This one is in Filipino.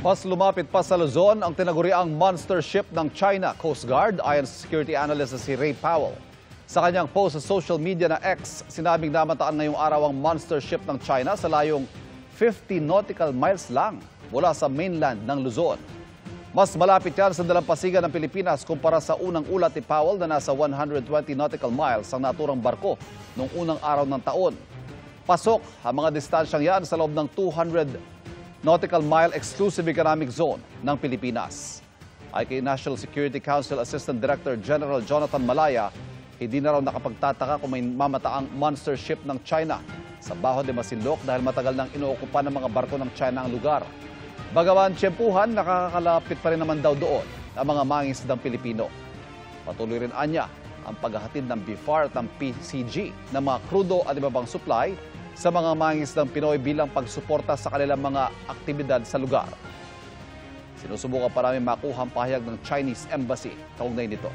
Mas lumapit pa sa Luzon ang tinaguriang monster ship ng China Coast Guard ayon sa security analyst na si Ray Powell. Sa kanyang post sa social media na X, sinabing namataan ngayong araw ang monster ship ng China sa layong 50 nautical miles lang mula sa mainland ng Luzon. Mas malapit yan sa dalampasigan ng Pilipinas kumpara sa unang ulat ni Powell na nasa 120 nautical miles ang naturang barko noong unang araw ng taon. Pasok ang mga distansyang yan sa loob ng 200 nautical mile exclusive economic zone ng Pilipinas. Ay kay National Security Council Assistant Director General Jonathan Malaya, hindi na raw nakapagtataka kung may mamataang monster ship ng China sa Bajo de Masinloc dahil matagal nang inookupa ng mga barko ng China ang lugar. Bagaman tiyempuhan, nakakalapit pa rin naman daw doon ang mga mangingisdang Pilipino. Patuloy rin anya ang paghahatid ng BFAR at ng PCG ng mga krudo at iba pang supply sa mga mangingisdang Pinoy bilang pagsuporta sa kanilang mga aktibidad sa lugar. Sinusubukan pa namin makuha ang pahayag ng Chinese Embassy kaugnay nito.